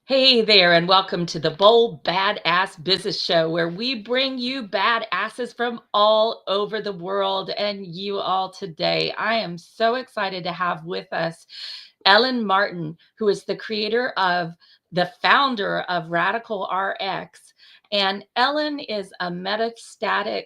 Hey there, and welcome to the Bold Badass Business Show, where we bring you badasses from all over the world and you all today. I am so excited to have with us Ellen Martin, who is the founder of Radical RX. And Ellen is a metastatic,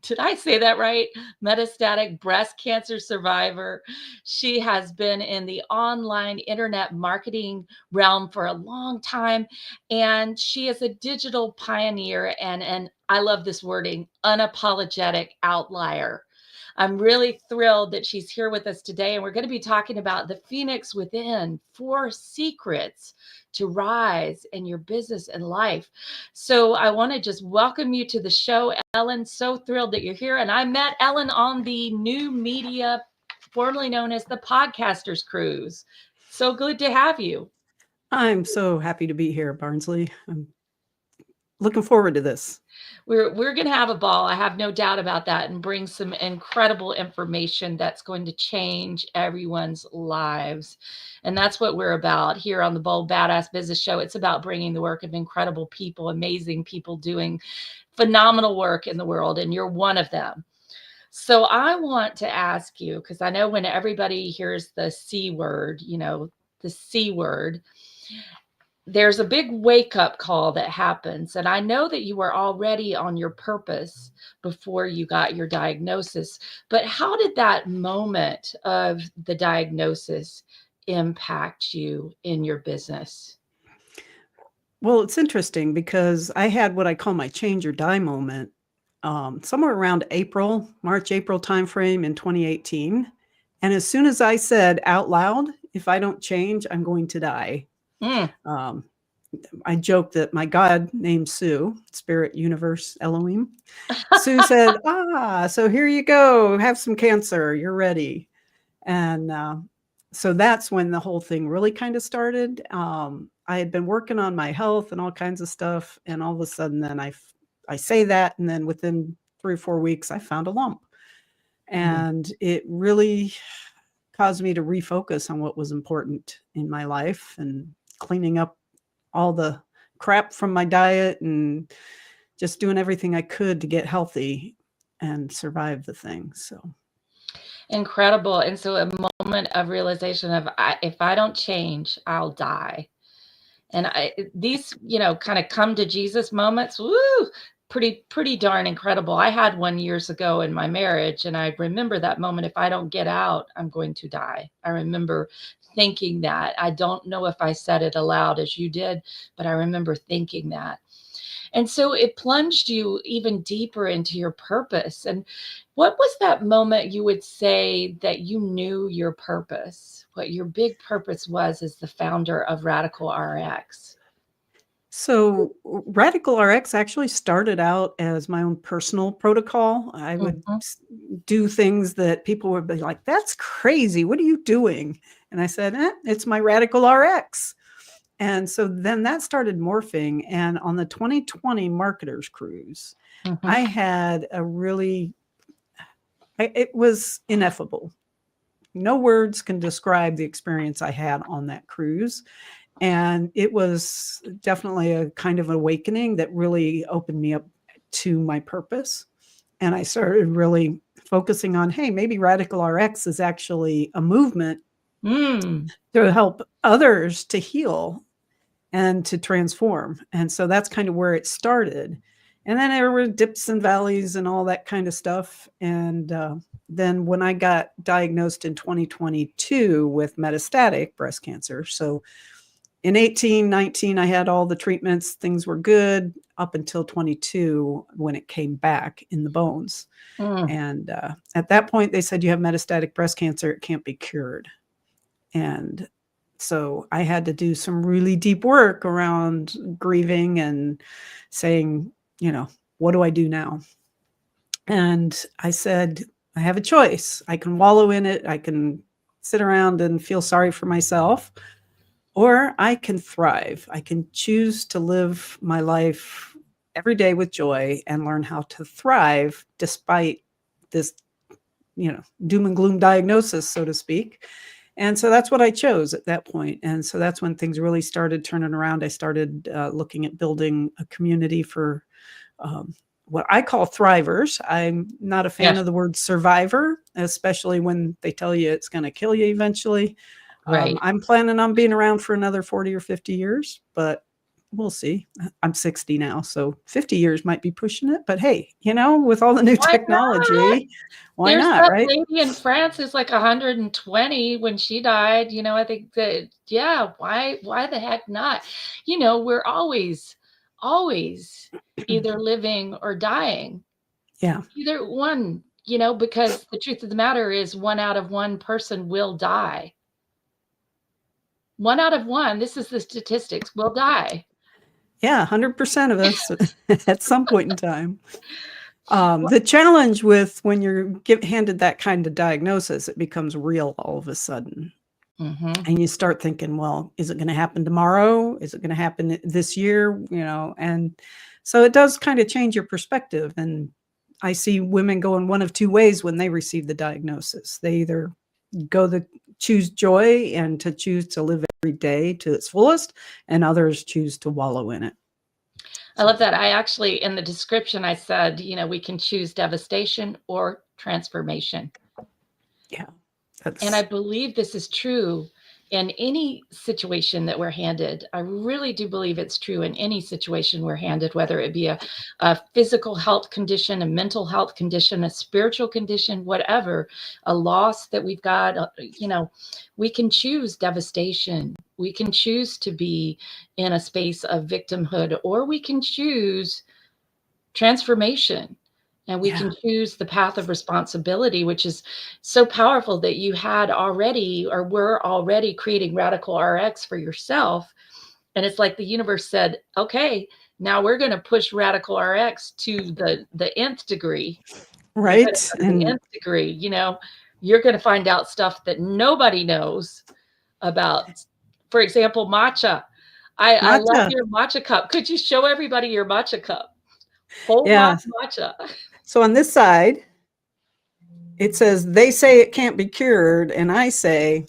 did I say that right? Metastatic breast cancer survivor. She has been in the online internet marketing realm for a long time, and she is a digital pioneer and I love this wording, unapologetic outlier. I'm really thrilled that she's here with us today, and we're going to be talking about the Phoenix Within, 4 secrets to rise in your business and life. So I want to just welcome you to the show, Ellen. So thrilled that you're here. And I met Ellen on the new media, formerly known as the Podcasters Cruise. So good to have you. I'm so happy to be here, Barnsley. I'm looking forward to this. We're going to have a ball. I have no doubt about that, and bring some incredible information that's going to change everyone's lives. And that's what we're about here on the Bold Badass Business Show. It's about bringing the work of incredible people, amazing people doing phenomenal work in the world, and you're one of them. So I want to ask you, because I know when everybody hears the C word, the C word, there's a big wake up call that happens. And I know that you were already on your purpose before you got your diagnosis. But how did that moment of the diagnosis impact you in your business? Well, it's interesting because I had what I call my change or die moment somewhere around March, April timeframe in 2018. And as soon as I said out loud, if I don't change, I'm going to die. Mm. I joke that my God named Sue, Spirit, Universe, Elohim. Sue said, so here you go. Have some cancer. You're ready. And so that's when the whole thing really kind of started. I had been working on my health and all kinds of stuff. And all of a sudden then I say that. And then within 3 or 4 weeks, I found a lump. And it really caused me to refocus on what was important in my life and cleaning up all the crap from my diet and just doing everything I could to get healthy and survive the thing. So Incredible. And so a moment of realization of if I don't change, I'll die. And these, kind of come to Jesus moments, woo, pretty darn incredible. I had one years ago in my marriage, and I remember that moment. If I don't get out, I'm going to die. I remember thinking that. I don't know if I said it aloud as you did, but I remember thinking that. And so it plunged you even deeper into your purpose. And what was that moment you would say that you knew your purpose, what your big purpose was as the founder of Radical RX? So Radical RX actually started out as my own personal protocol. I would do things that people would be like, that's crazy. What are you doing? And I said, it's my Radical RX. And so then that started morphing. And on the 2020 Marketers Cruise, I had it was ineffable. No words can describe the experience I had on that cruise. And it was definitely a kind of awakening that really opened me up to my purpose. And I started really focusing on, hey, maybe Radical RX is actually a movement to help others to heal and to transform. And so that's kind of where it started. And then there were dips and valleys and all that kind of stuff. And then when I got diagnosed in 2022 with metastatic breast cancer, so in 18, 19, I had all the treatments. Things were good up until 22 when it came back in the bones. And at that point, they said, you have metastatic breast cancer. It can't be cured. And so I had to do some really deep work around grieving and saying, what do I do now? And I said, I have a choice. I can wallow in it. I can sit around and feel sorry for myself, or I can thrive. I can choose to live my life every day with joy and learn how to thrive despite this, doom and gloom diagnosis, so to speak. And so that's what I chose at that point. And so that's when things really started turning around. I started looking at building a community for um, what I call thrivers. I'm not a fan Yes. of the word survivor, especially when they tell you it's going to kill you eventually. Right. I'm planning on being around for another 40 or 50 years, but we'll see. I'm 60 now, so 50 years might be pushing it. But hey, with all the new Why not? technology, why There's not, that right? lady in France who's like 120 when she died, I think that, yeah, why the heck not? We're always either living or dying. Yeah. Either one, because the truth of the matter is 1 out of 1 person will die. 1 out of 1, this is the statistics, will die. Yeah, 100% of us at some point in time. The challenge with when you're handed that kind of diagnosis, it becomes real all of a sudden. Mhm. And you start thinking, well, is it going to happen tomorrow? Is it going to happen this year? And so it does kind of change your perspective. And I see women go in one of two ways when they receive the diagnosis. They either choose joy and to choose to live every day to its fullest, and others choose to wallow in it. I love that. I actually, in the description, I said, we can choose devastation or transformation. Yeah. And I believe this is true in any situation that we're handed. I really do believe it's true in any situation we're handed, whether it be a physical health condition, a mental health condition, a spiritual condition, whatever, a loss that we've got, we can choose devastation. We can choose to be in a space of victimhood, or we can choose transformation. And we can choose the path of responsibility, which is so powerful that you had already, or were already creating Radical RX for yourself. And it's like the universe said, okay, now we're going to push Radical RX to the nth degree. You're going to Right. go to the And nth degree. You're going to find out stuff that nobody knows about. For example, matcha. I love matcha. your matcha cup. Could you show everybody your matcha cup? Hold my Yeah. matcha. So on this side, it says, they say it can't be cured. And I say,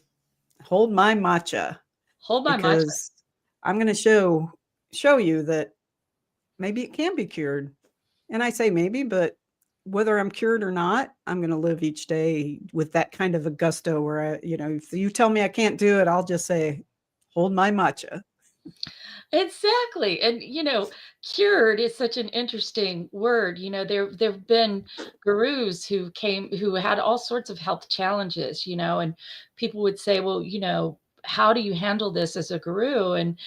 hold my matcha, Hold my matcha. because I'm going to show you that maybe it can be cured. And I say maybe, but whether I'm cured or not, I'm going to live each day with that kind of a gusto where if you tell me I can't do it, I'll just say, hold my matcha. Exactly. And cured is such an interesting word. There've been gurus who had all sorts of health challenges, and people would say, well, how do you handle this as a guru? And,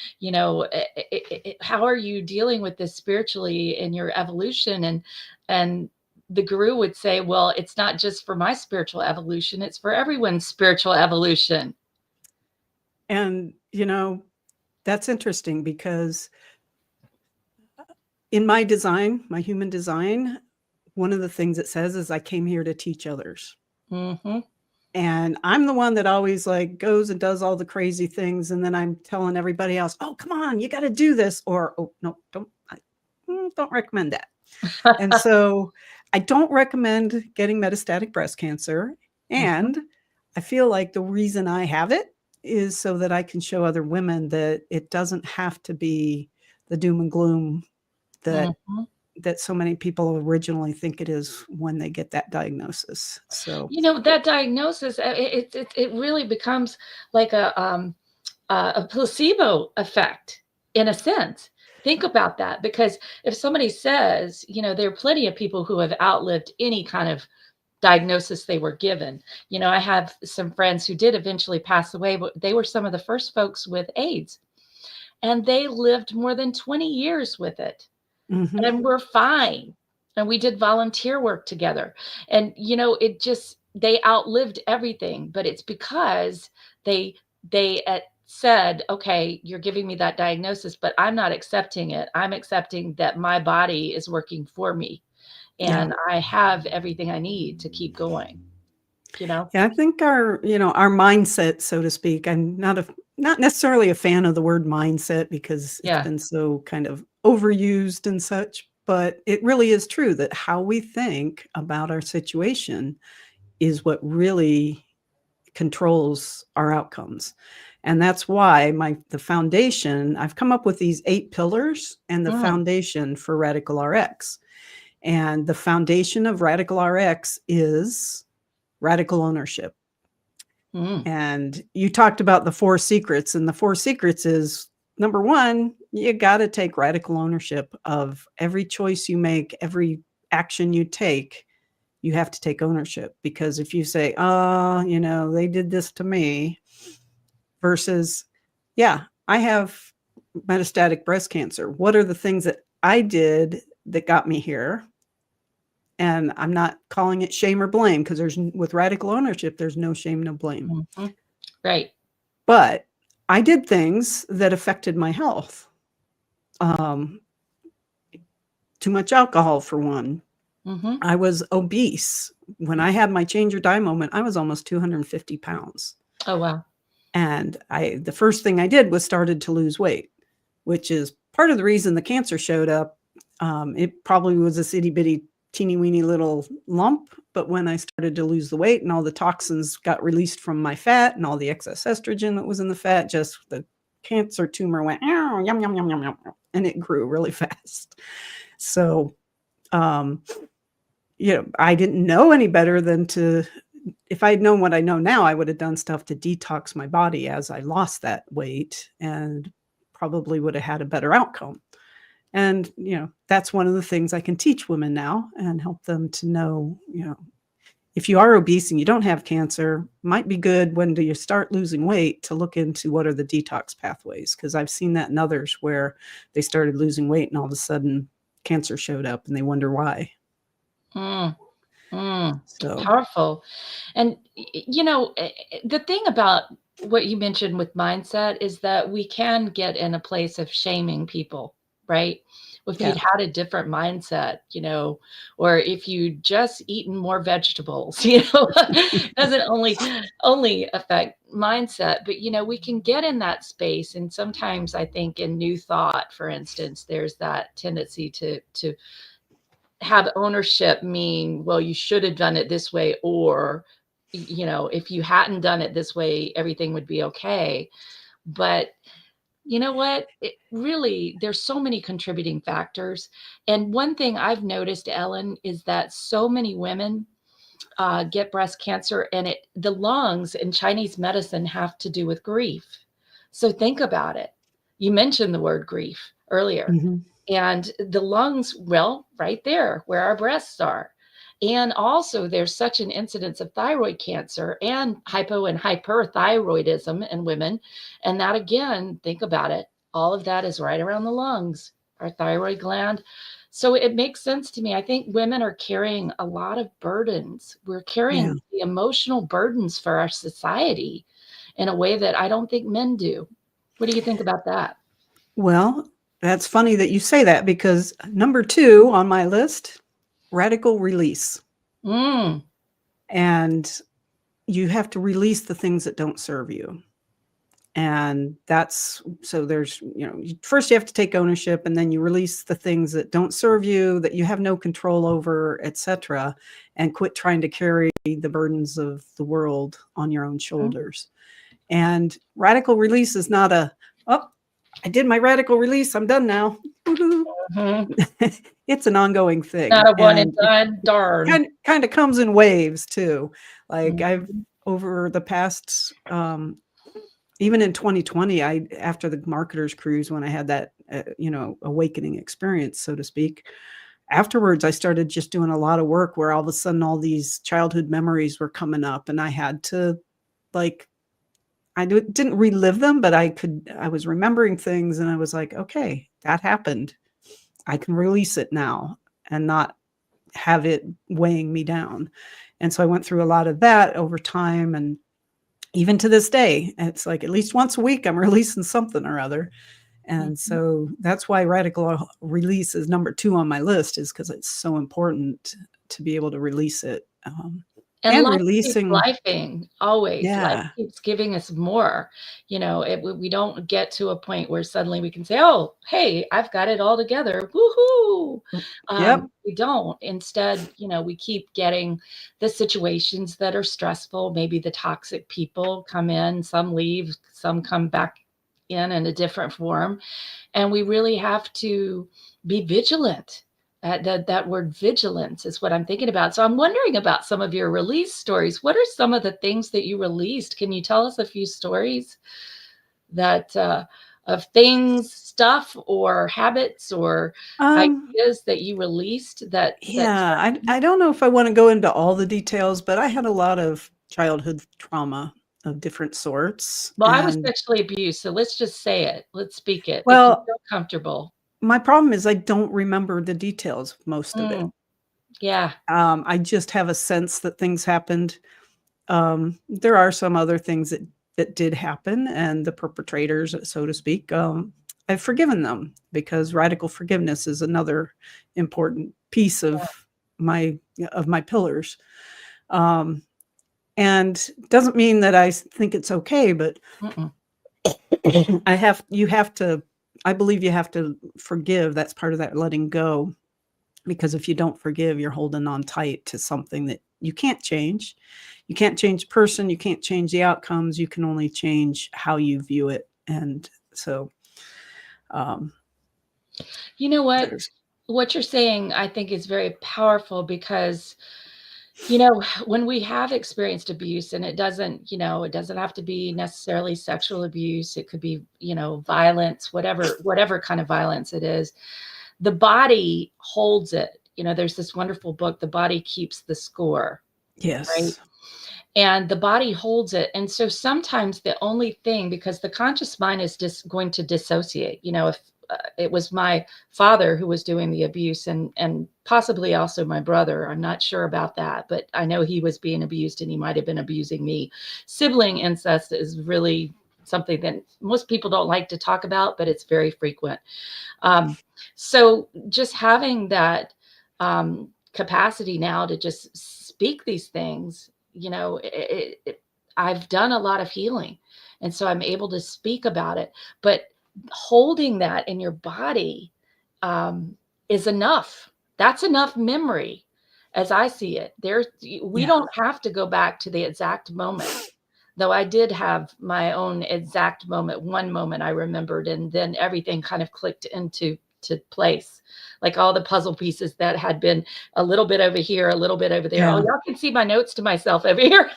how are you dealing with this spiritually in your evolution? And the guru would say, well, it's not just for my spiritual evolution, it's for everyone's spiritual evolution. And, that's interesting because in my design, my human design, one of the things it says is I came here to teach others. Mm-hmm. And I'm the one that always goes and does all the crazy things. And then I'm telling everybody else, oh, come on, you got to do this. Or, oh, no, don't recommend that. And so I don't recommend getting metastatic breast cancer. And I feel like the reason I have it is so that I can show other women that it doesn't have to be the doom and gloom that so many people originally think it is when they get that diagnosis. So that diagnosis, it really becomes like a placebo effect in a sense. Think about that, because if somebody says, there are plenty of people who have outlived any kind of diagnosis they were given. I have some friends who did eventually pass away, but they were some of the first folks with AIDS, and they lived more than 20 years with it. And we're fine. And we did volunteer work together. And, they outlived everything, but it's because they said, okay, you're giving me that diagnosis, but I'm not accepting it. I'm accepting that my body is working for me and I have everything I need to keep going. Yeah, I think our mindset, so to speak, I'm not necessarily a fan of the word mindset because it's been so kind of overused and such, but it really is true that how we think about our situation is what really controls our outcomes. And that's why the foundation, I've come up with these 8 pillars and the foundation for RadicalRx. And the foundation of RadicalRx is radical ownership. And you talked about the 4 secrets, and the 4 secrets is, number 1, you got to take radical ownership of every choice you make, every action you take. You have to take ownership, because if you say, oh, they did this to me, versus, yeah, I have metastatic breast cancer. What are the things that I did that got me here? And I'm not calling it shame or blame, because with radical ownership, there's no shame, no blame. Right. But I did things that affected my health. Too much alcohol, for one. I was obese. When I had my change or die moment, I was almost 250 pounds. Oh, wow. And the first thing I did was started to lose weight, which is part of the reason the cancer showed up. It probably was a itty bitty, teeny weeny little lump. But when I started to lose the weight and all the toxins got released from my fat and all the excess estrogen that was in the fat, just the cancer tumor went, yum, yum, yum, yum, yum, and it grew really fast. So, I didn't know any better than if I had known what I know now, I would have done stuff to detox my body as I lost that weight, and probably would have had a better outcome. And, that's one of the things I can teach women now and help them to know, if you are obese and you don't have cancer, might be good when do you start losing weight to look into what are the detox pathways. Because I've seen that in others where they started losing weight and all of a sudden cancer showed up and they wonder why. So powerful. And, the thing about what you mentioned with mindset is that we can get in a place of shaming people, right? If you'd had a different mindset, or if you just eaten more vegetables, doesn't only affect mindset, but, we can get in that space. And sometimes I think in New Thought, for instance, there's that tendency to have ownership mean, well, you should have done it this way, or, if you hadn't done it this way, everything would be okay. But you know what? There's so many contributing factors. And one thing I've noticed, Ellen, is that so many women get breast cancer, and the lungs in Chinese medicine have to do with grief. So think about it. You mentioned the word grief earlier. And the lungs, well, right there where our breasts are. And also there's such an incidence of thyroid cancer and hypo and hyperthyroidism in women. And that, again, think about it. All of that is right around the lungs, our thyroid gland. So it makes sense to me. I think women are carrying a lot of burdens. We're carrying the emotional burdens for our society in a way that I don't think men do. What do you think about that? Well, that's funny that you say that, because number 2 on my list, radical release. And you have to release the things that don't serve you. And there's, first you have to take ownership, and then you release the things that don't serve you, that you have no control over, etc., and quit trying to carry the burdens of the world on your own shoulders. And radical release is not I did my radical release, I'm done now. It's an ongoing thing. Not a one and done, darn. Kind of comes in waves too. Like I've, over the past, even in 2020, after the marketer's cruise, when I had that, awakening experience, so to speak, afterwards, I started just doing a lot of work where all of a sudden all these childhood memories were coming up, and I had to, I didn't relive them, but I was remembering things, and I was like, okay, that happened. I can release it now and not have it weighing me down. And so I went through a lot of that over time. And even to this day, it's like at least once a week, I'm releasing something or other. And so that's why radical release is number 2 on my list, is because it's so important to be able to release it. And And life keeps releasing. lifing, always. Life Yeah. keeps giving us more. We don't get to a point where suddenly we can say, "Oh, hey, I've got it all together. Woohoo!" Yep. We don't. Instead, we keep getting the situations that are stressful. Maybe the toxic people come in, some leave, some come back in a different form. And we really have to be vigilant. That word vigilance is what I'm thinking about. So I'm wondering about some of your release stories. What are some of the things that you released? Can you tell us a few stories that of things, stuff, or habits, or Um, ideas that you released that yeah, I don't know if I want to go into all the details, but I had a lot of childhood trauma of different sorts. well, I was And sexually abused, so let's just say it. Let's speak it if you well, feel comfortable. my problem is I don't remember the details, most of it. Mm, yeah, I just have a sense that things happened. There are some other things that did happen, and the perpetrators, so to speak, I've forgiven them because radical forgiveness is another important piece my of my pillars. Um, and doesn't mean that I think it's okay, but mm-mm. you have to. I believe you have to forgive. That's part of that letting go. Because if you don't forgive, you're holding on tight to something that you can't change. You can't change the person, you can't change the outcomes, you can only change how you view it. And so, um, You know what? there's What you're saying, I think, is very powerful because, when we have experienced abuse, and it doesn't have to be necessarily sexual abuse. It could be, violence, whatever kind of violence it is. The body holds it. There's this wonderful book, The Body Keeps the Score, right? yes. And the body holds it. And so sometimes the only thing, because the conscious mind is just going to dissociate, if it was my father who was doing the abuse, and possibly also my brother, I'm not sure about that, but I know he was being abused and he might have been abusing me. Sibling incest is really something that most people don't like to talk about, but it's very frequent. um, so just having that capacity now to just speak these things, I've done a lot of healing. And so I'm able to speak about it. But holding that in your body um, is enough. That's enough memory as I see it. We Yeah. don't have to go back to the exact moment, though I did have my own exact moment. One moment I remembered, and then everything kind of clicked into to place, like all the puzzle pieces that had been a little bit over here, a little bit over there. Oh, Yeah. y'all can see my notes to myself over here.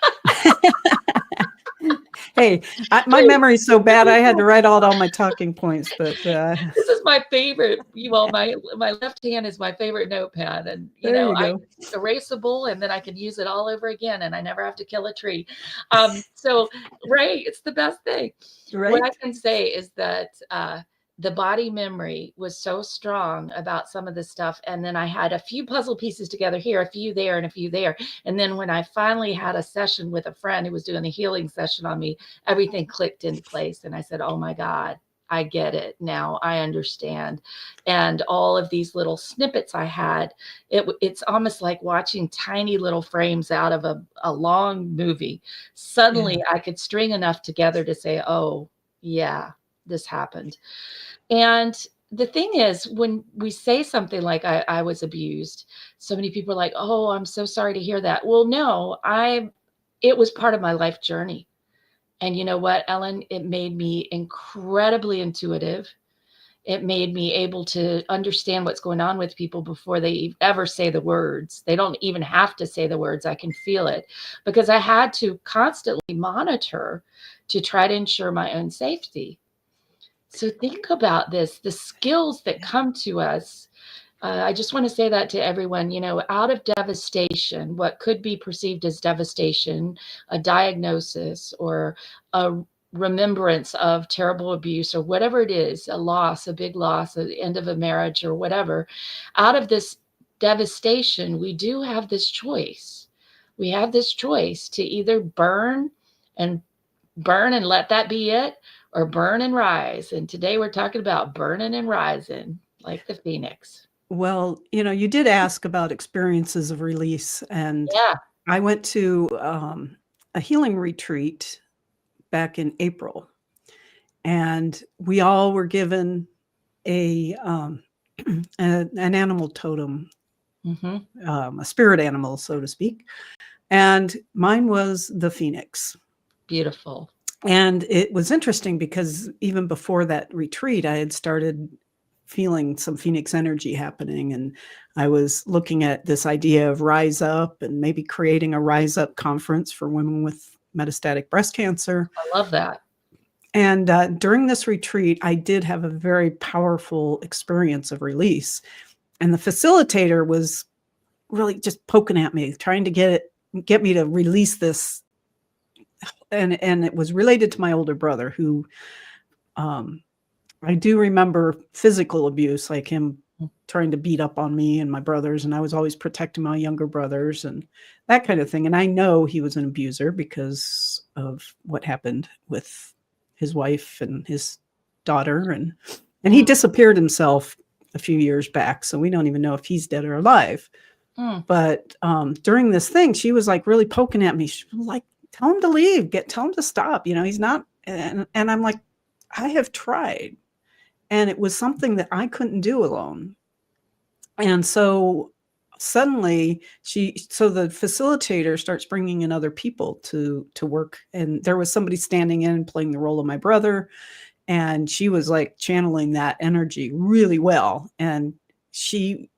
Hey, my memory is so bad, I had to write out all my talking points, but This is my favorite. My left hand is my favorite notepad, and there you I go. it's erasable, and then I can use it all over again, and I never have to kill a tree. So right, it's the best thing. What I Right? can say is that the body memory was so strong about some of this stuff, and then I had a few puzzle pieces together here, a few there, and a few there, and then when I finally had a session with a friend who was doing a healing session on me, everything clicked into place, and I said, "Oh my God, I get it now. I understand." And all of these little snippets I had, it's almost like watching tiny little frames out of a long movie. Yeah. Suddenly I could string enough together to say, "Oh, yeah, this happened." And the thing is, when we say something like I was abused, so many people are like, "Oh, I'm so sorry to hear that." Well, no, it was part of my life journey. And you know what, Ellen? It made me incredibly intuitive. It made me able to understand what's going on with people before they ever say the words. They don't even have to say the words. I can feel it because I had to constantly monitor to try to ensure my own safety. So think about this, the skills that Yeah. come to us. I just want to say that to everyone, out of devastation, what could be perceived as devastation, a diagnosis or a remembrance of terrible abuse or whatever it is, a loss, a big loss, the end of a marriage or whatever, out of this devastation, we do have this choice. We have this choice to either and burn and let that be it, or burn and rise. And today we're talking about burning and rising like the phoenix. Well, you did ask about experiences of release, and Yeah. I went to a healing retreat back in April, and we all were given a an animal totem, a spirit animal, so to speak. And mine was the phoenix. Beautiful. And it was interesting because even before that retreat, I had started feeling some phoenix energy happening. And I was looking at this idea of Rise Up and maybe creating a Rise Up conference for women with metastatic breast cancer. I love that. And during this retreat, I did have a very powerful experience of release. And the facilitator was really just poking at me, trying to get me to release this. And it was related to my older brother, who I do remember physical abuse, like him trying to beat up on me and my brothers. And I was always protecting my younger brothers and that kind of thing. And I know he was an abuser because of what happened with his wife and his daughter. And he disappeared himself a few years back. So we don't even know if he's dead or alive. But during this thing, she was like really poking at me. She was like, tell him to leave, tell him to stop. He's not. And I'm like, I have tried. And it was something that I couldn't do alone. And so suddenly so the facilitator starts bringing in other people to work. And there was somebody standing in playing the role of my brother. And she was like channeling that energy really well. And she,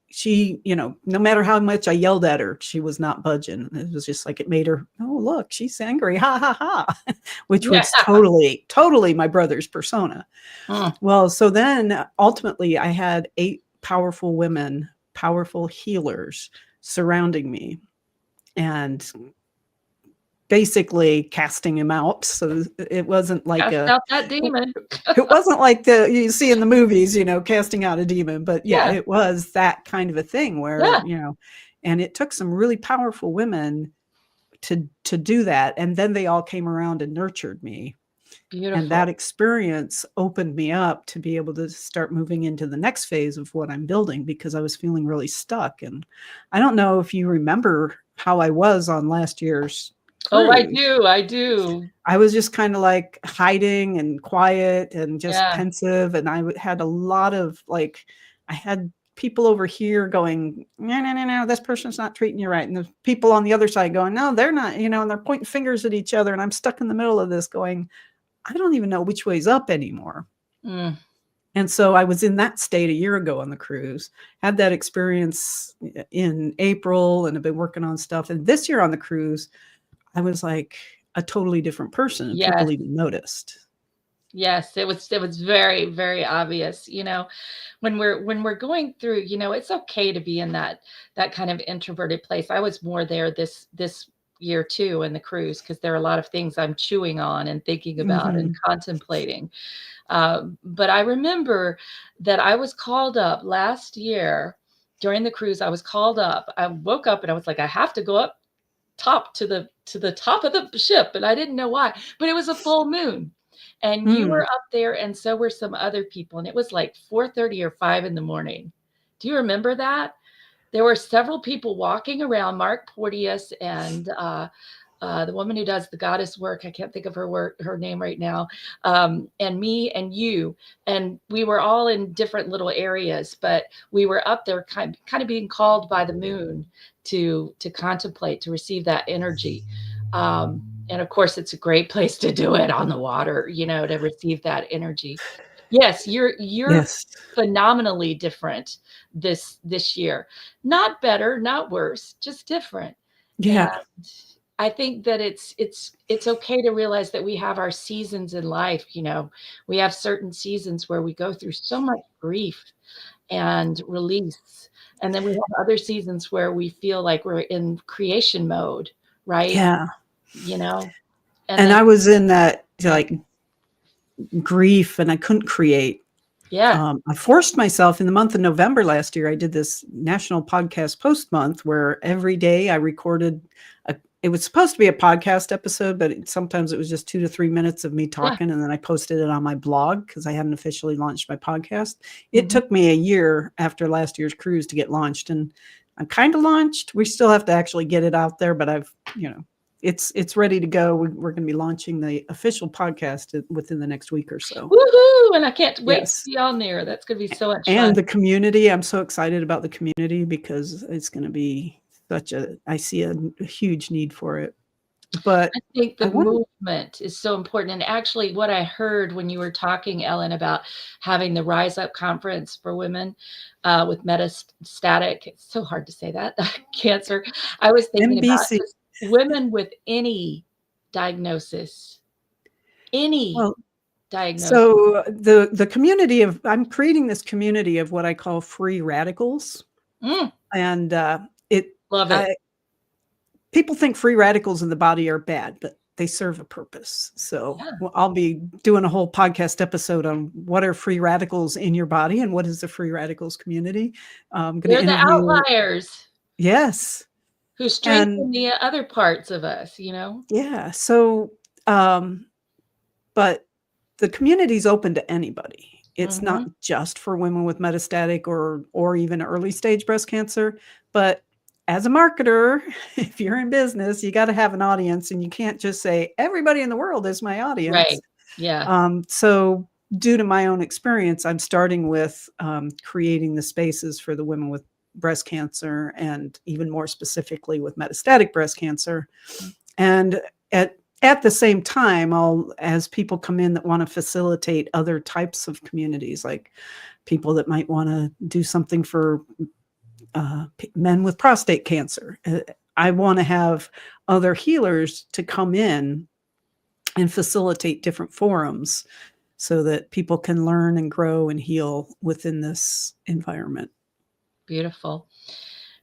no matter how much I yelled at her, she was not budging. It was just like, it made her, oh, look, she's angry. Ha ha ha. Which was totally my brother's persona. Well, so then ultimately I had 8 powerful women, powerful healers surrounding me and basically casting him out. So it wasn't like out that demon. It wasn't like you see in the movies, casting out a demon, but it was that kind of a thing where, and it took some really powerful women to do that. And then they all came around and nurtured me. Beautiful. And that experience opened me up to be able to start moving into the next phase of what I'm building, because I was feeling really stuck. And I don't know if you remember how I was on last year's cruise. Oh, I do. I was just kind of like hiding and quiet and just pensive. And I had a lot of I had people over here going, no, this person's not treating you right. And the people on the other side going, no, they're not, and they're pointing fingers at each other. And I'm stuck in the middle of this going, I don't even know which way's up anymore. And so I was in that state a year ago on the cruise, had that experience in April, and I've been working on stuff. And this year on the cruise, I was like a totally different person. And people even noticed. Yes, it was very, very obvious. When we're going through, it's okay to be in that kind of introverted place. I was more there this year too in the cruise, because there are a lot of things I'm chewing on and thinking about and contemplating. But I remember that I was called up last year during the cruise. I was called up. I woke up and I was like, I have to go up top to the top of the ship, and I didn't know why, but it was a full moon. And you were up there, and so were some other people, and it was like 4:30 or 5 in the morning. Do you remember that? There were several people walking around, Mark Porteous and the woman who does the goddess work. I can't think of her name right now. And me and you, and we were all in different little areas, but we were up there kind of being called by the moon to contemplate, to receive that energy. And of course, it's a great place to do it on the water, to receive that energy. Yes, you're phenomenally different this year. Not better, not worse, just different. Yeah. And I think that it's okay to realize that we have our seasons in life. We have certain seasons where we go through so much grief and release. And then we have other seasons where we feel like we're in creation mode, right? Yeah. And I was in that grief, and I couldn't create. Yeah. I forced myself in the month of November last year. I did this National Podcast Post Month where every day I recorded it was supposed to be a podcast episode, but sometimes it was just 2 to 3 minutes of me talking. And then I posted it on my blog because I hadn't officially launched my podcast. It took me a year after last year's cruise to get launched. And I'm kind of launched. We still have to actually get it out there, but it's ready to go. We're going to be launching the official podcast within the next week or so. Woohoo! And I can't wait to Yes. be on there. That's going to be so much fun. And the community, I'm so excited about the community because it's going to be I see a huge need for it. But I think the movement is so important. And actually, what I heard when you were talking, Ellen, about having the Rise Up conference for women with metastatic, it's so hard to say that, cancer. I was thinking about just women with any diagnosis, diagnosis. So the community I'm creating this community of what I call free radicals. And Love it. People think free radicals in the body are bad, but they serve a purpose. So I'll be doing a whole podcast episode on what are free radicals in your body and what is the free radicals community. They're the outliers. Yes. Who strengthen the other parts of us, Yeah. So, but the community is open to anybody. It's not just for women with metastatic or even early stage breast cancer, but as a marketer, if you're in business, you got to have an audience, and you can't just say everybody in the world is my audience. Right. Yeah. So due to my own experience, I'm starting with creating the spaces for the women with breast cancer, and even more specifically with metastatic breast cancer. And at the same time, as people come in that want to facilitate other types of communities, like people that might want to do something for men with prostate cancer. I want to have other healers to come in and facilitate different forums so that people can learn and grow and heal within this environment. Beautiful.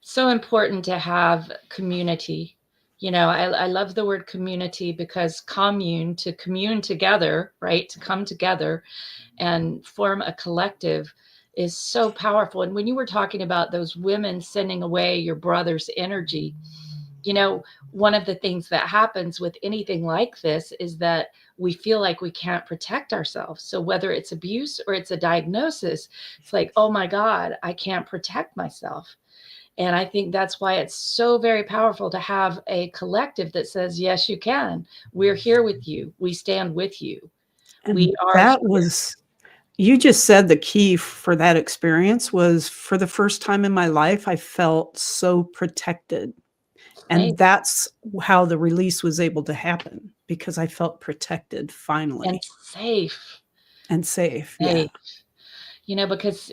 So important to have community. I love the word community because to commune together, right? To come together and form a collective is so powerful. And when you were talking about those women sending away your brother's energy, one of the things that happens with anything like this is that we feel like we can't protect ourselves. So whether it's abuse or it's a diagnosis, it's like, oh my God, I can't protect myself. And I think that's why it's so very powerful to have a collective that says, yes, you can. We're here with you. We stand with you. And you just said the key for that experience was, for the first time in my life, I felt so protected. And that's how the release was able to happen, because I felt protected finally. And safe. Yeah. Because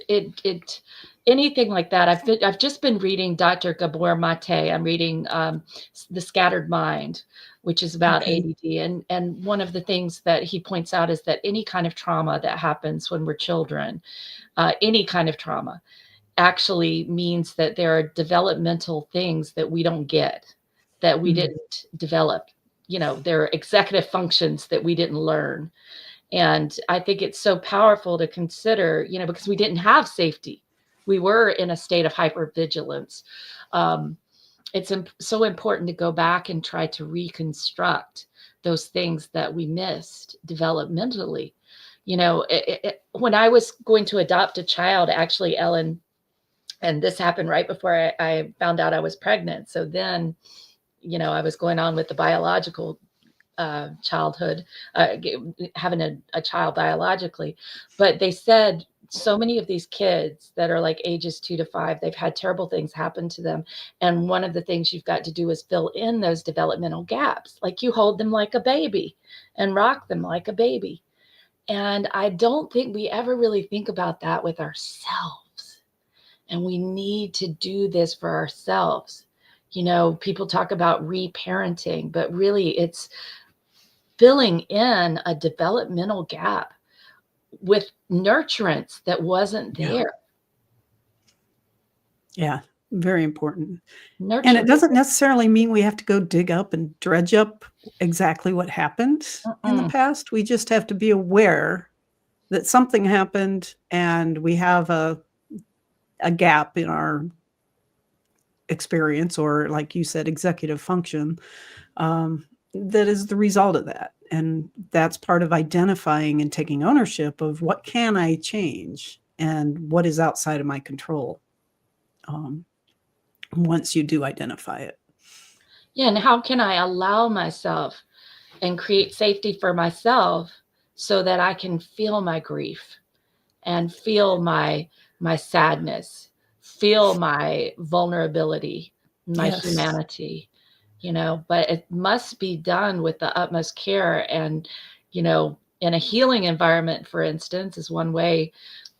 anything like that, I've just been reading Dr. Gabor Mate. I'm reading The Scattered Mind, which is about ADD. And one of the things that he points out is that any kind of trauma that happens when we're children, any kind of trauma, actually means that there are developmental things that we don't get, that we didn't develop. There are executive functions that we didn't learn. And I think it's so powerful to consider, because we didn't have safety. We were in a state of hypervigilance. It's so important to go back and try to reconstruct those things that we missed developmentally. When I was going to adopt a child, actually, Ellen, and this happened right before I found out I was pregnant. So then, I was going on with the biological childhood, having a child biologically. But they said so many of these kids that are like ages 2 to 5, they've had terrible things happen to them. And one of the things you've got to do is fill in those developmental gaps. Like you hold them like a baby and rock them like a baby. And I don't think we ever really think about that with ourselves. And we need to do this for ourselves. People talk about reparenting, but really it's filling in a developmental gap with nurturance that wasn't there. Yeah, very important. And it doesn't necessarily mean we have to go dig up and dredge up exactly what happened in the past. We just have to be aware that something happened and we have a gap in our experience, or like you said, executive function, that is the result of that. And that's part of identifying and taking ownership of what can I change and what is outside of my control. once you do identify it. Yeah, and how can I allow myself and create safety for myself so that I can feel my grief and feel my sadness, feel my vulnerability, my Yes. humanity, but it must be done with the utmost care. And, in a healing environment, for instance, is one way,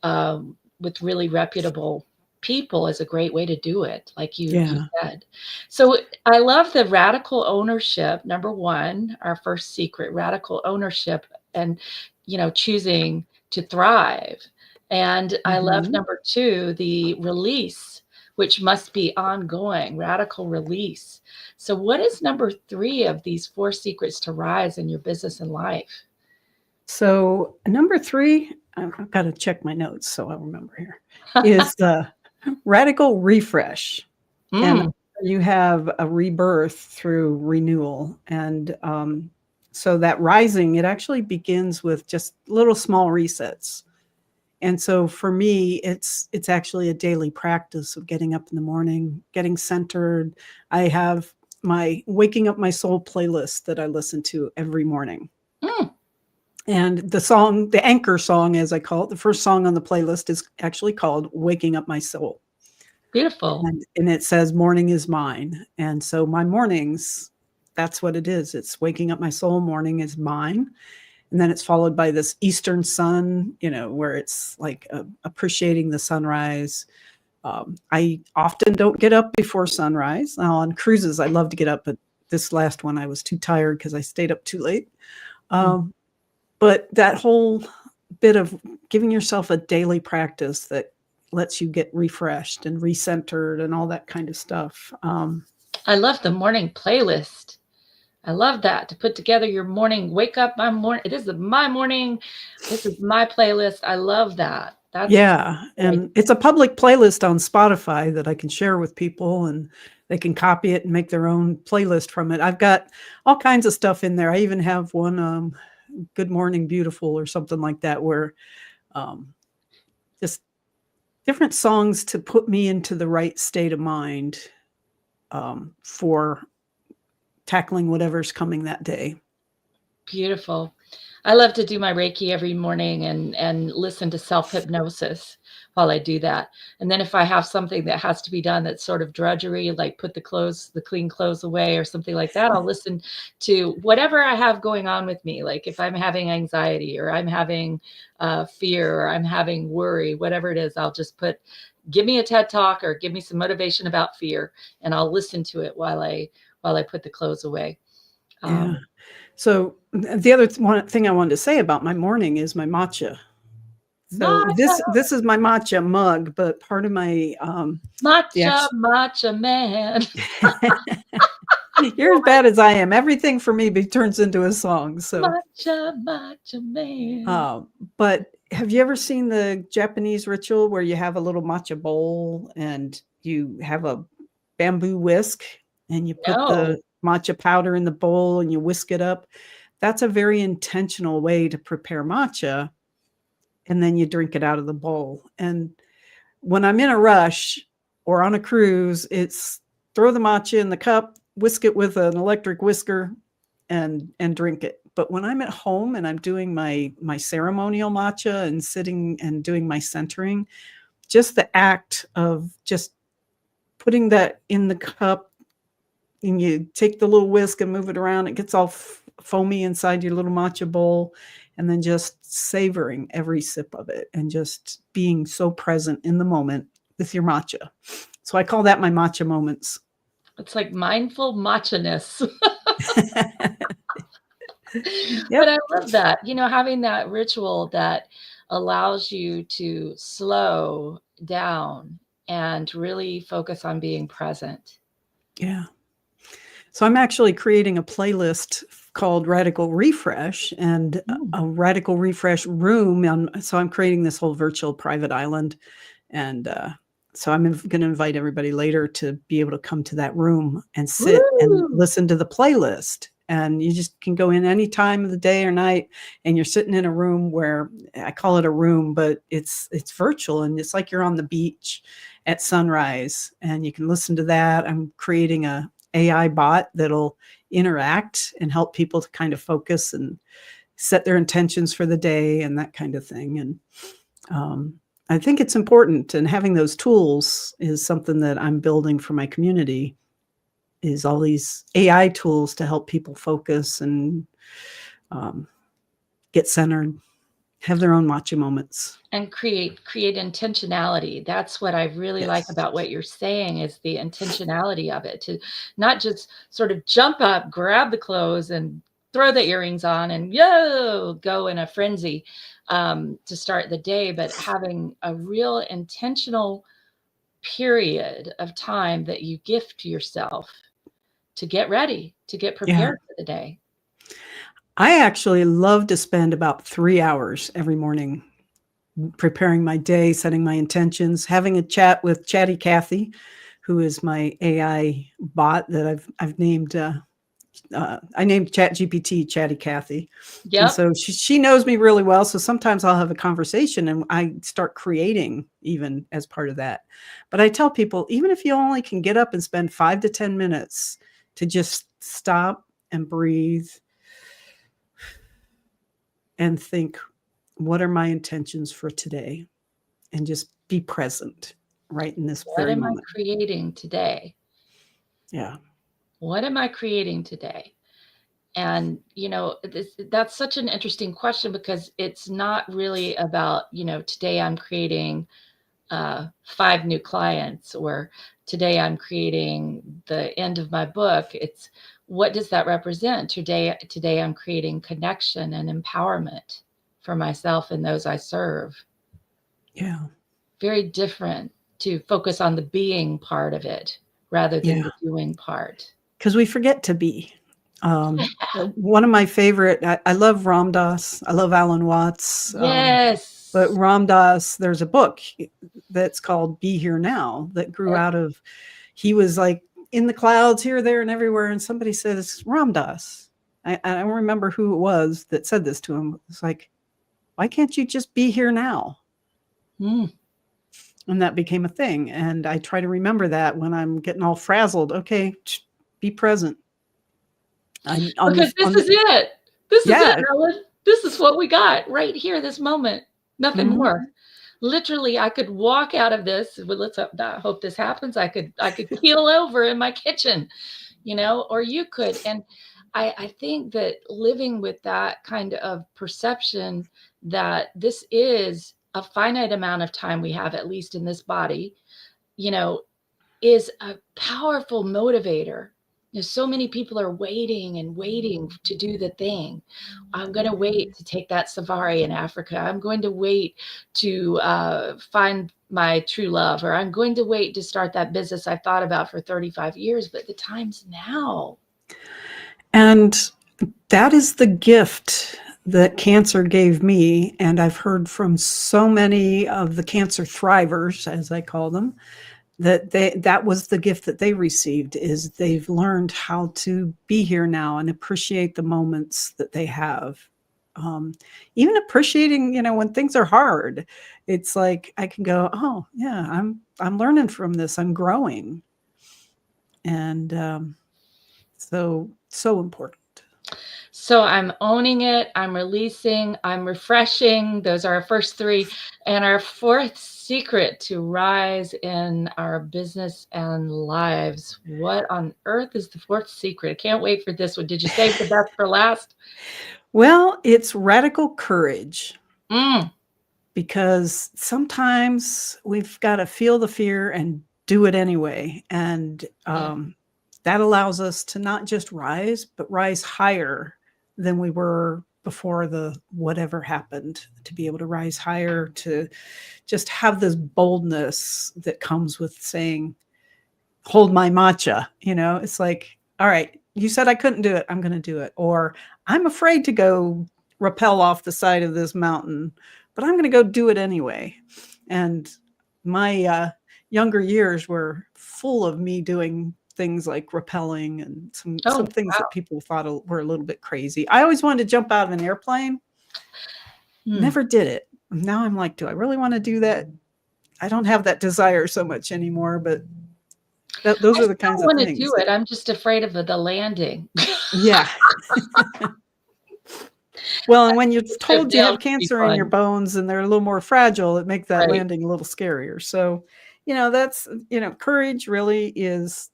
with really reputable people is a great way to do it, like you Yeah. said. So I love the radical ownership. Number one, our first secret, radical ownership, and choosing to thrive. And I love Mhm. number two, the release, which must be ongoing, radical release. So, what is number three of these four secrets to rise in your business and life? So number 3, I've got to check my notes so I'll remember here, is the radical refresh. And Mm, you have a rebirth through renewal. And so that rising, it actually begins with just little small resets. And so for me, it's actually a daily practice of getting up in the morning, getting centered. I have my Waking Up My Soul playlist that I listen to every morning. mm, And the anchor song, as I call it, the first song on the playlist is actually called Waking Up My Soul. beautiful. And it says morning is mine. And so my mornings, that's what it is. It's waking up my soul, morning is mine. And then it's followed by this eastern sun, where it's like appreciating the sunrise. I often don't get up before sunrise. Now on cruises, I love to get up, but this last one I was too tired because I stayed up too late. Mm. Um, but that whole bit of giving yourself a daily practice that lets you get refreshed and recentered and all that kind of stuff. I love the morning playlist. I love that, to put together your morning, wake up my morning. This is my morning. This is my playlist. I love that. That's Yeah, what I and it's a public playlist on Spotify that I can share with people, and they can copy it and make their own playlist from it. I've got all kinds of stuff in there. I even have one, Good Morning Beautiful or something like that, where um, just different songs to put me into the right state of mind for tackling whatever's coming that day. Beautiful. I love to do my Reiki every morning and listen to self-hypnosis while I do that. And then if I have something that has to be done that's sort of drudgery, like put the clean clothes away or something like that, I'll listen to whatever I have going on with me. Like if I'm having anxiety or I'm having fear or I'm having worry, whatever it is, I'll just give me a TED talk or give me some motivation about fear, and I'll listen to it while I put the clothes away. Yeah. Um, So the other one thing I wanted to say about my morning is my matcha. So matcha. this is my matcha mug, but part of my the Matcha, ex- matcha man. you're as bad as I am. Everything for me turns into a song. So, Matcha, matcha man. uh, but have you ever seen the Japanese ritual where you have a little matcha bowl and you have a bamboo whisk and you put No. the matcha powder in the bowl and you whisk it up? That's a very intentional way to prepare matcha, and then you drink it out of the bowl. And when I'm in a rush or on a cruise, it's throw the matcha in the cup, whisk it with an electric whisker, and drink it. But when I'm at home and I'm doing my ceremonial matcha and sitting and doing my centering, just the act of just putting that in the cup, and you take the little whisk and move it around, it gets all foamy inside your little matcha bowl, and then just savoring every sip of it and just being so present in the moment with your matcha. So I call that my matcha moments. It's like mindful matcha-ness. But Yep. I love that, having that ritual that allows you to slow down and really focus on being present. Yeah. So I'm actually creating a playlist called Radical Refresh and Mm. a Radical Refresh room. So I'm creating this whole virtual private island. And so I'm going to invite everybody later to be able to come to that room and sit and Woo! listen to the playlist. And you just can go in any time of the day or night, and you're sitting in a room where I call it a room, but it's virtual and it's like you're on the beach, at sunrise, and you can listen to that. I'm creating a AI bot that'll interact and help people to kind of focus and set their intentions for the day and that kind of thing. And I think it's important, and having those tools is something that I'm building for my community, is all these AI tools to help people focus and get centered, have their own matcha moments. And create intentionality. That's what I really like Yes. about what you're saying, is the intentionality of it, to not just sort of jump up, grab the clothes, and throw the earrings on and go in a frenzy to start the day, but having a real intentional period of time that you gift to yourself to get ready, to get Yeah. prepared for the day. I actually love to spend about 3 hours every morning preparing my day, setting my intentions, having a chat with Chatty Cathy, who is my AI bot that I've named. I named ChatGPT Chatty Cathy, and Yep. so she knows me really well. So sometimes I'll have a conversation and I start creating even as part of that. But I tell people, even if you only can get up and spend 5 to 10 minutes to just stop and breathe and think, what are my intentions for today? And just be present right in this What very am I moment. creating today? Yeah. What am I creating today? And, that's such an interesting question, because it's not really about, today I'm creating 5 new clients, or today I'm creating the end of my book. It's, what does that represent? Today I'm creating connection and empowerment for myself and those I serve. Yeah. Very different to focus on the being part of it rather than Yeah. the doing part. Because we forget to be. One of my favorite, I love Ram Dass. I love Alan Watts. Yes. But Ram Dass, there's a book that's called Be Here Now that grew out of, he was like in the clouds here, there, and everywhere. And somebody says, Ram Dass. I don't remember who it was that said this to him. It's like, why can't you just be here now? Mm. And that became a thing. And I try to remember that when I'm getting all frazzled. Okay, be present. Because this is it. This is Yeah. it, Ellen. This is what we got right here, this moment. Nothing Mhm. more. Literally, I could walk out of this. Well, let's not hope this happens. I could keel over in my kitchen, or you could. And I think that living with that kind of perception that this is a finite amount of time we have, at least in this body, is a powerful motivator. So many people are waiting and waiting to do the thing. I'm going to wait to take that safari in Africa. I'm going to wait to find my true love, or I'm going to wait to start that business I've thought about for 35 years, but the time's now. And that is the gift that cancer gave me. And I've heard from so many of the cancer thrivers, as I call them, that was the gift that they received, is they've learned how to be here now and appreciate the moments that they have. Even appreciating, when things are hard, it's like I can go, oh yeah, I'm learning from this, I'm growing. And so important. So I'm owning it, I'm releasing, I'm refreshing. Those are our first 3. And our 4th secret to rise in our business and lives. What on earth is the 4th secret? I can't wait for this one. Did you save the best for last? Well, it's radical courage. Mm. Because sometimes we've got to feel the fear and do it anyway. And that allows us to not just rise, but rise higher than we were before the whatever happened, to be able to rise higher, to just have this boldness that comes with saying, hold my matcha. It's like, all right, you said I couldn't do it, I'm going to do it. Or I'm afraid to go rappel off the side of this mountain, but I'm going to go do it anyway. And my younger years were full of me doing things like rappelling and some things that people thought were a little bit crazy. I always wanted to jump out of an airplane. Never did it. Now I'm like, do I really want to do that? I don't have that desire so much anymore, but those I are the still kinds of want to things do that, it. I'm just afraid of the landing. yeah. Well, and when you're Trip told you down have would be cancer in your fun. bones and they're a little more fragile, it makes that Right. landing a little scarier. So, that's, courage really is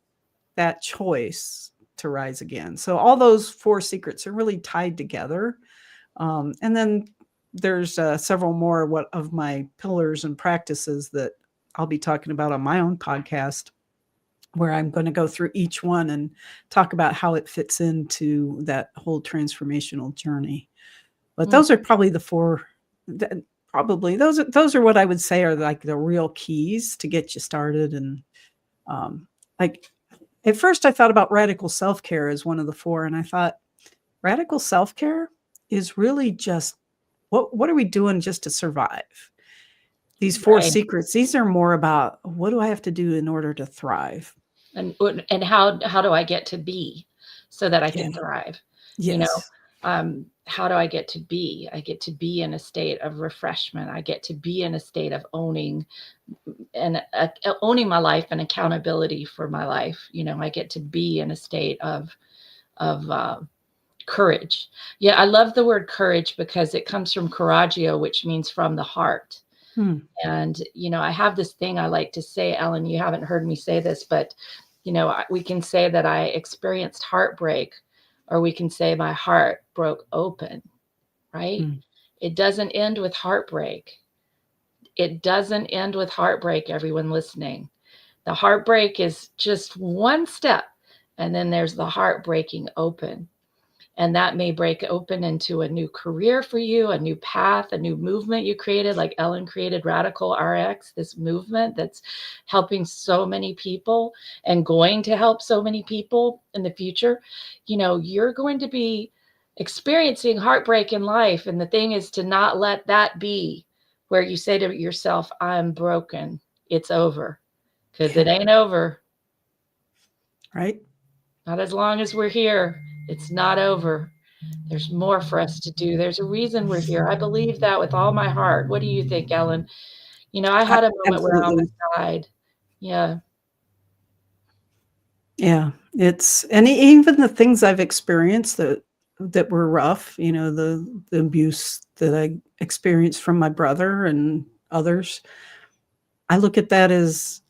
that choice to rise again. So all those 4 secrets are really tied together. And then there's several more of my pillars and practices that I'll be talking about on my own podcast, where I'm going to go through each one and talk about how it fits into that whole transformational journey. But Mm, those are probably the 4 probably those are what I would say are like the real keys to get you started. And like at first I thought about radical self-care as one of the 4, and I thought radical self-care is really just what are we doing just to survive? These 4 right. secrets, these are more about what do I have to do in order to thrive? And how do I get to be so that I Yeah. can thrive? You know, Yes. how do I get to be? I get to be in a state of refreshment. I get to be in a state of owning and owning my life and accountability for my life. I get to be in a state of courage. Yeah, I love the word courage because it comes from coraggio, which means from the heart. Hmm. And, I have this thing I like to say, Ellen, you haven't heard me say this, but, we can say that I experienced heartbreak, or we can say my heart broke open, right? Hmm. It doesn't end with heartbreak. It doesn't end with heartbreak, everyone listening. The heartbreak is just one step, and then there's the heart breaking open. And that may break open into a new career for you, a new path, a new movement you created, like Ellen created RadicalRx, this movement that's helping so many people and going to help so many people in the future. You're going to be experiencing heartbreak in life. And the thing is to not let that be where you say to yourself, I'm broken. It's over. Because Yeah. it ain't over. Right. Not as long as we're here. It's not over. There's more for us to do. There's a reason we're here. I believe that with all my heart. What do you think, Ellen? I had a moment where I Absolutely. almost died. Yeah. Yeah. And even the things I've experienced that were rough, the abuse that I experienced from my brother and others, I look at that as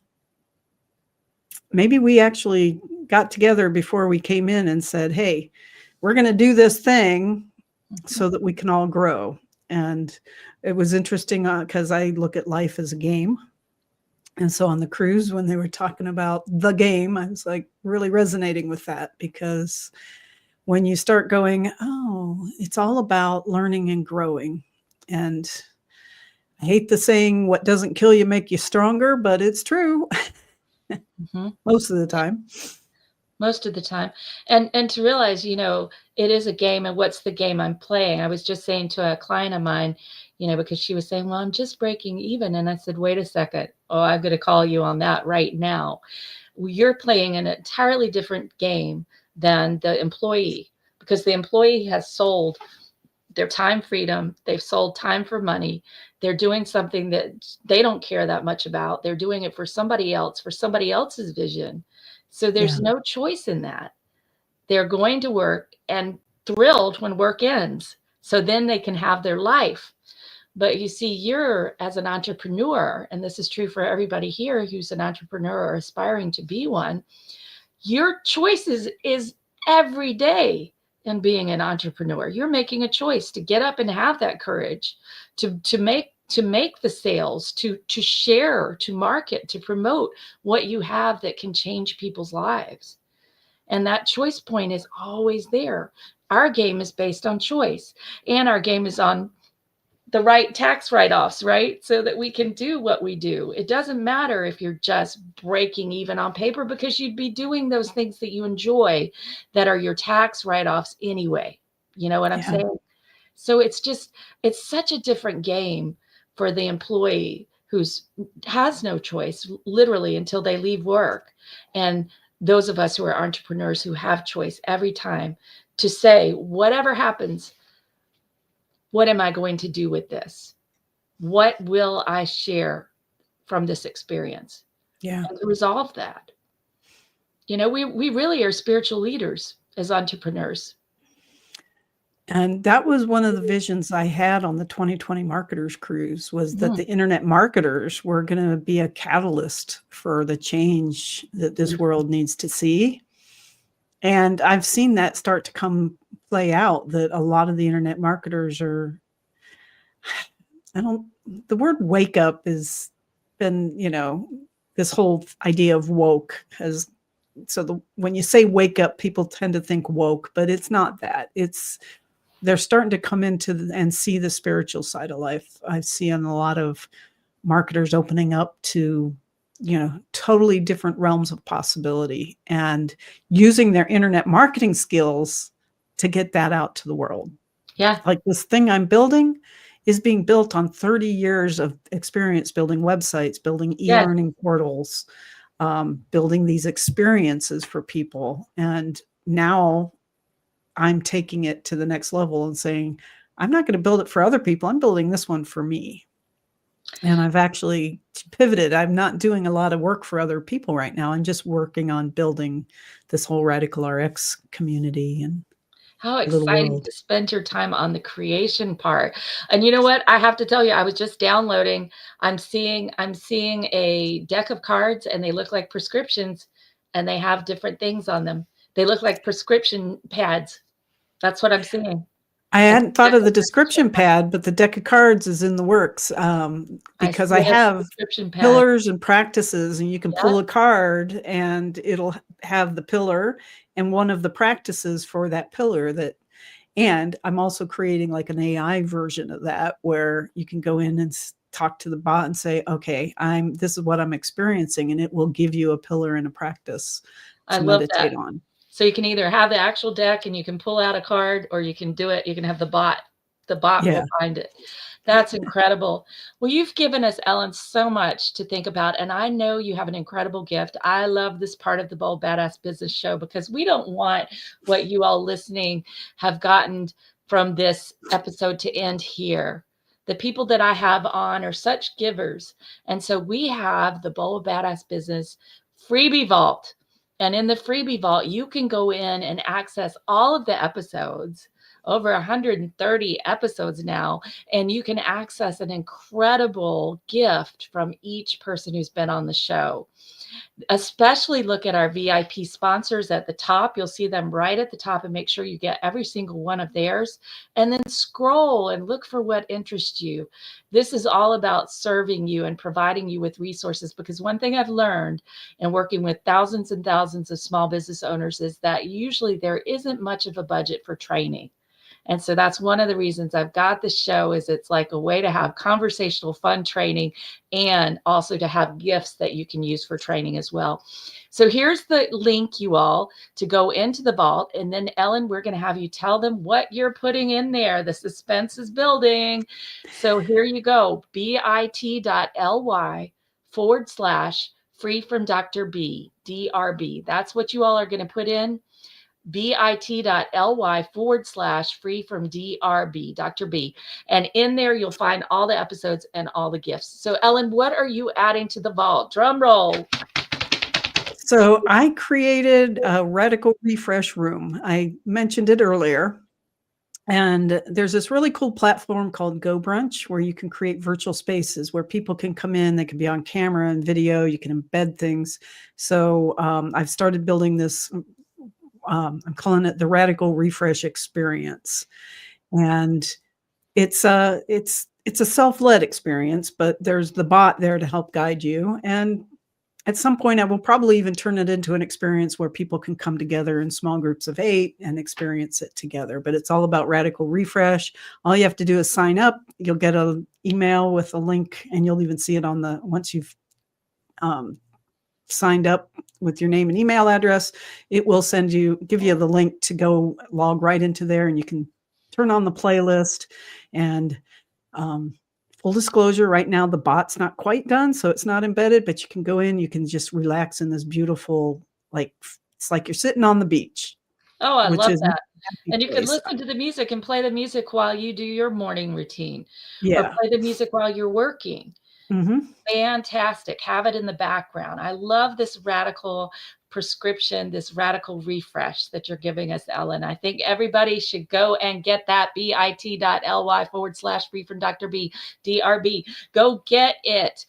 maybe we actually got together before we came in and said, hey, we're going to do this thing Mhm. so that we can all grow. And it was interesting because I look at life as a game. And so on the cruise, when they were talking about the game, I was like really resonating with that, because when you start going, oh, it's all about learning and growing. And I hate the saying, what doesn't kill you make you stronger, but it's true Mhm. most of the time. Most of the time. And to realize, it is a game, and what's the game I'm playing? I was just saying to a client of mine, because she was saying, well, I'm just breaking even. And I said, wait a second. Oh, I'm going to call you on that right now. You're playing an entirely different game than the employee, because the employee has sold their time freedom. They've sold time for money. They're doing something that they don't care that much about. They're doing it for somebody else, for somebody else's vision. So Yeah. there's no choice in that. They're going to work and thrilled when work ends. So then they can have their life. But you see, you're as an entrepreneur, and this is true for everybody here who's an entrepreneur or aspiring to be one, your choices is every day in being an entrepreneur. You're making a choice to get up and have that courage to make the sales, to share, to market, to promote what you have that can change people's lives. And that choice point is always there. Our game is based on choice, and our game is on the right tax write-offs, right? So that we can do what we do. It doesn't matter if you're just breaking even on paper, because you'd be doing those things that you enjoy that are your tax write-offs anyway. You know what I'm Yeah. saying? So it's such a different game for the employee who's has no choice literally until they leave work. And those of us who are entrepreneurs who have choice every time to say, whatever happens, what am I going to do with this? What will I share from this experience Yeah. and to resolve that. We really are spiritual leaders as entrepreneurs. And that was one of the visions I had on the 2020 Marketers Cruise, was that the internet marketers were going to be a catalyst for the change that this world needs to see. And I've seen that start to play out, that a lot of the internet marketers are, the word wake up has been, this whole idea of woke has, when you say wake up, people tend to think woke, but it's not that. They're starting to come into and see the spiritual side of life. I see in a lot of marketers opening up to, totally different realms of possibility and using their internet marketing skills to get that out to the world. Yeah. Like this thing I'm building is being built on 30 years of experience building websites, building e-learning portals, building these experiences for people. And now I'm taking it to the next level and saying, I'm not going to build it for other people. I'm building this one for me. And I've actually pivoted. I'm not doing a lot of work for other people right now. I'm just working on building this whole RadicalRx community. And how exciting to spend your time on the creation part. And you know what? I have to tell you, I was just downloading. I'm seeing a deck of cards, and they look like prescriptions, and they have different things on them. They look like prescription pads. That's what I'm seeing. I hadn't thought of the description pad, but the deck of cards is in the works, because I have pillars and practices, and you can pull a card and it'll have the pillar and one of the practices for that pillar. And I'm also creating like an AI version of that, where you can go in and talk to the bot and say, okay, this is what I'm experiencing, and it will give you a pillar and a practice to meditate on. So you can either have the actual deck and you can pull out a card, or you can do it. You can have the bot. The bot will find it. That's incredible. Well, you've given us, Ellen, so much to think about. And I know you have an incredible gift. I love this part of the Bold Badass Business Show, because we don't want what you all listening have gotten from this episode to end here. The people that I have on are such givers. And so we have the Bold Badass Business Freebie Vault. And in the Freebie Vault, you can go in and access all of the episodes, over 130 episodes now, and you can access an incredible gift from each person who's been on the show. Especially look at our VIP sponsors at the top. You'll see them right at the top, and make sure you get every single one of theirs. And then scroll and look for what interests you. This is all about serving you and providing you with resources, because one thing I've learned in working with thousands and thousands of small business owners is that usually there isn't much of a budget for training. And so that's one of the reasons I've got this show, is it's like a way to have conversational, fun training, and also to have gifts that you can use for training as well. So here's the link, you all, to go into the vault. And then, Ellen, we're going to have you tell them what you're putting in there. The suspense is building. So here you go, bit.ly/free from Dr. B, DRB. That's what you all are going to put in. bit.ly/free from DRB, Dr. B. And in there, you'll find all the episodes and all the gifts. So, Ellen, what are you adding to the vault? Drum roll. So I created a Radical Refresh Room. I mentioned it earlier. And there's this really cool platform called Go Brunch, where you can create virtual spaces where people can come in. They can be on camera and video. You can embed things. So I've started building this. I'm calling it the Radical Refresh Experience. And it's a self-led experience, but there's the bot there to help guide you. And at some point, I will probably even turn it into an experience where people can come together in small groups of 8 and experience it together. But it's all about Radical Refresh. All you have to do is sign up. You'll get an email with a link, and you'll even see it once you've signed up with your name and email address. It will give you the link to go log right into there, and you can turn on the playlist. And full disclosure, right now the bot's not quite done, so it's not embedded, but you can go in, you can just relax in this beautiful, it's like you're sitting on the beach. Oh, I love that. And you can listen to the music and play the music while you do your morning routine. Yeah. Or play the music while you're working. Fantastic. Have it in the background. I love this radical prescription, this radical refresh that you're giving us, Ellen. I think everybody should go and get that bit.ly/free from Dr. B, DRB. Go get it.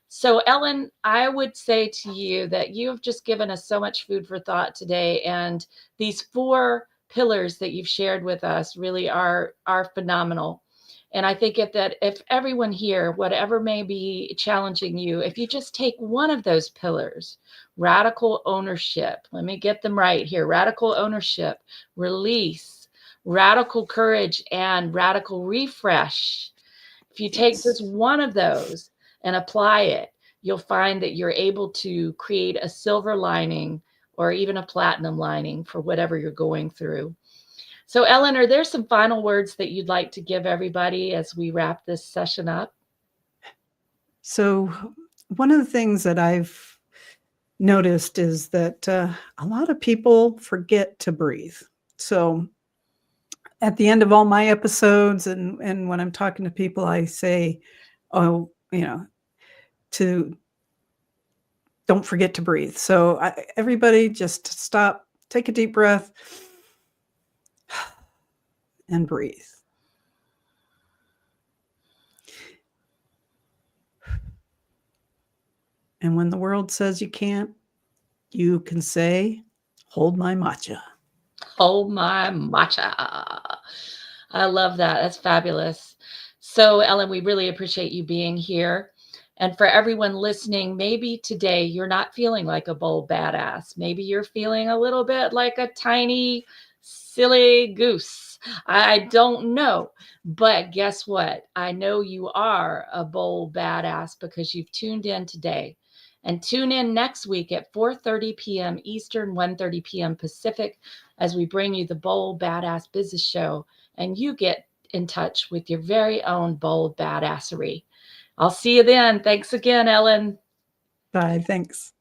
So, Ellen, I would say to you that you have just given us so much food for thought today. And these 4 pillars that you've shared with us really are phenomenal. And I think if everyone here, whatever may be challenging you, if you just take one of those pillars, radical ownership, let me get them right here, radical ownership, release, radical courage, and radical refresh. If you take just one of those and apply it, you'll find that you're able to create a silver lining or even a platinum lining for whatever you're going through. So, Ellen, are there some final words that you'd like to give everybody as we wrap this session up? So, one of the things that I've noticed is that a lot of people forget to breathe. So, at the end of all my episodes, and when I'm talking to people, I say, "Oh, don't forget to breathe." So, everybody, just stop, take a deep breath, and breathe. And when the world says you can't, you can say, "Hold my matcha." Hold my matcha. I love that. That's fabulous. So, Ellen, we really appreciate you being here. And for everyone listening, maybe today you're not feeling like a bold badass. Maybe you're feeling a little bit like a tiny, silly goose. I don't know. But guess what? I know you are a bold badass because you've tuned in today. And tune in next week at 4:30 p.m. Eastern, 1:30 p.m. Pacific, as we bring you the Bold Badass Business Show, and you get in touch with your very own bold badassery. I'll see you then. Thanks again, Ellen. Bye. Thanks.